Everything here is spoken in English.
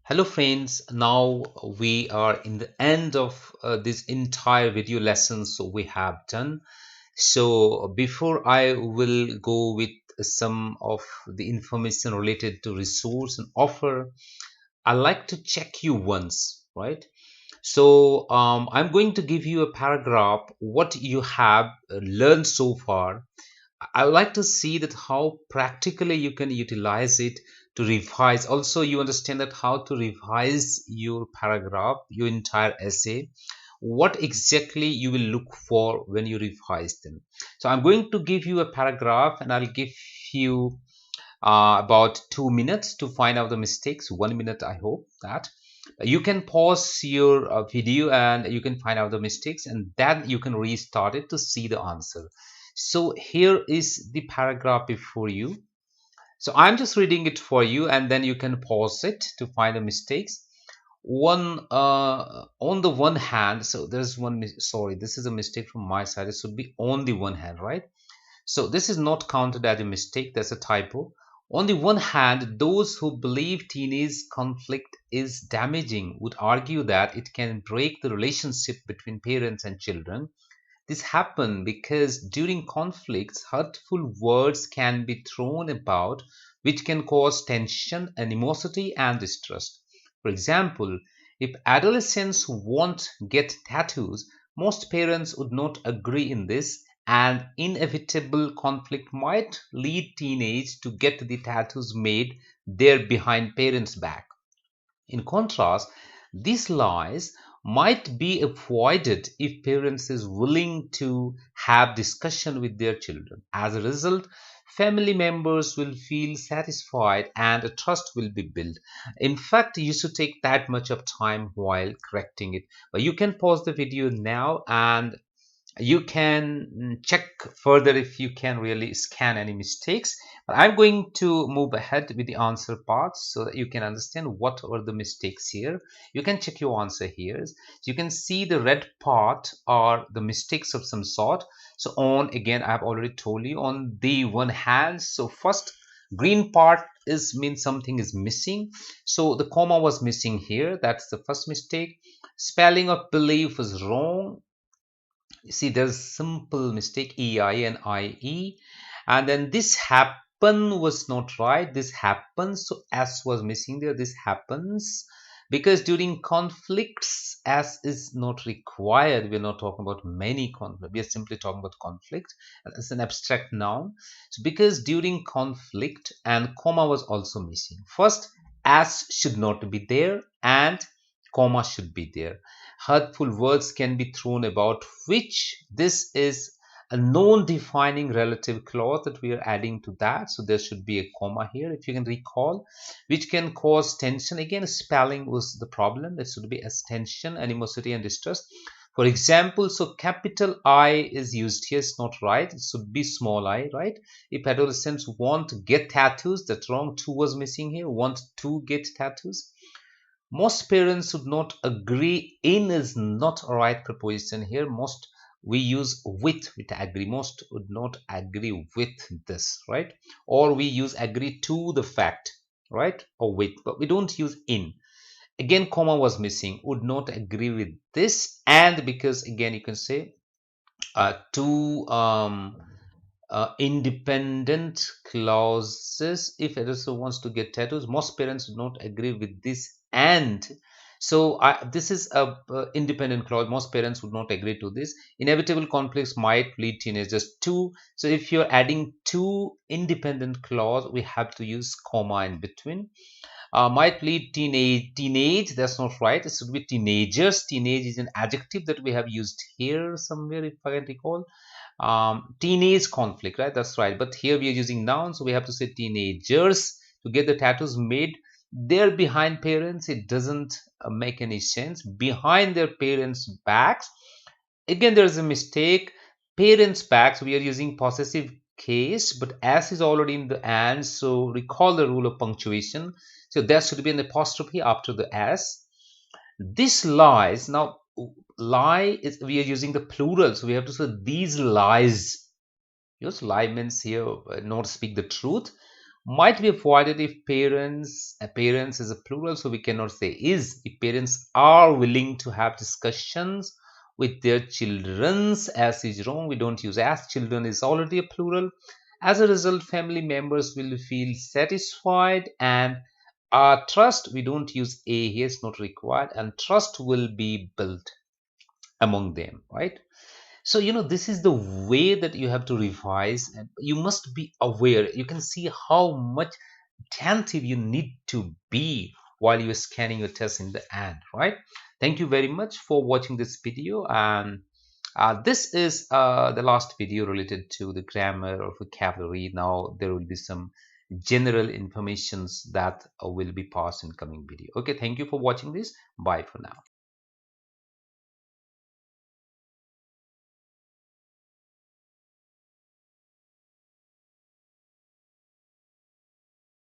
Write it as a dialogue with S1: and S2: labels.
S1: Hello friends, now we are in the end of this entire video lessons we have done. So before I will go with some of the information related to resource and offer, I like to check you once, right? So I'm going to give you a paragraph what you have learned so far. I would like to see that how practically you can utilize it to revise. Also, you understand that how to revise your paragraph, your entire essay, what exactly you will look for when you revise them. So I'm going to give you a paragraph and I'll give you about 2 minutes to find out the mistakes. 1 minute, I hope that. You can pause your video and you can find out the mistakes and then you can restart it to see the answer. So here is the paragraph before you. So I'm just reading it for you and then you can pause it to find the mistakes. On the one hand, so there's one, sorry, this is a mistake from my side. It should be on the one hand, right? So this is not counted as a mistake, that's a typo. On the one hand, those who believe teenage conflict is damaging would argue that it can break the relationship between parents and children. This happens because during conflicts, hurtful words can be thrown about, which can cause tension, animosity, and distrust. For example, if adolescents won't get tattoos, most parents would not agree in this, and inevitable conflict might lead teenagers to get the tattoos made there behind parents' back. In contrast, these lies might be avoided if parents is willing to have discussion with their children. As a result, family members will feel satisfied and a trust will be built. In fact, you should take that much of time while correcting it. But you can pause the video now and you can check further if you can really scan any mistakes. But I'm going to move ahead with the answer part so that you can understand what are the mistakes here. You can check your answer here. So you can see the red part are the mistakes of some sort. So on, again, I have already told you, on the one hand, so first green part is means something is missing. So the comma was missing here. That's the first mistake. Spelling of belief was wrong. See, there's simple mistake, ei and ie, and then this happen was not right. This happens, so s was missing there. This happens because during conflicts s is not required. We're not talking about many conflict, we are simply talking about conflict, and it's an abstract noun. So because during conflict, and comma was also missing. First, s should not be there and comma should be there. Hurtful words can be thrown about, which this is a non-defining relative clause that we are adding to that. So there should be a comma here, if you can recall, which can cause tension. Again, spelling was the problem. It should be as tension, animosity, and distrust. For example, so capital I is used here. It's not right. It should be small I, right? If adolescents want to get tattoos, that's wrong. To was missing here. Want to get tattoos. Most parents would not agree. In is not a right preposition here. Most we use with agree. Most would not agree with this, right? Or we use agree to the fact, right? Or with, but we don't use in. Again, comma was missing. Would not agree with this, and because again you can say two independent clauses. If it also wants to get tattoos, most parents would not agree with this, and so this is a independent clause. Most parents would not agree to this. Inevitable conflicts might lead teenagers to. So if you're adding two independent clause, we have to use comma in between. Might lead teenage, that's not right. It should be teenagers. Teenage is an adjective that we have used here somewhere, if I can recall. Teenage conflict, right? That's right. But here we are using nouns, so we have to say teenagers to get the tattoos made. They're behind parents. It doesn't make any sense. Behind their parents' backs. Again, there is a mistake. Parents' backs. We are using possessive case, but s is already in the and. So recall the rule of punctuation. So there should be an apostrophe after the s. This lies. Now lie is, we are using the plural, so we have to say these lies. Yes, lie means here not speak the truth. might be avoided if parents is a plural, so we cannot say is. If parents are willing to have discussions with their children's, as is wrong, we don't use as. Children is already a plural. As a result, family members will feel satisfied, and trust, we don't use a here, it's not required, and trust will be built among them, right? So this is the way that you have to revise, and you must be aware. You can see how much attentive you need to be while you're scanning your test in the end, right? Thank you very much for watching this video, and this is the last video related to the grammar or vocabulary. Now there will be some general informations that will be passed in coming video. Okay, thank you for watching this. Bye for now.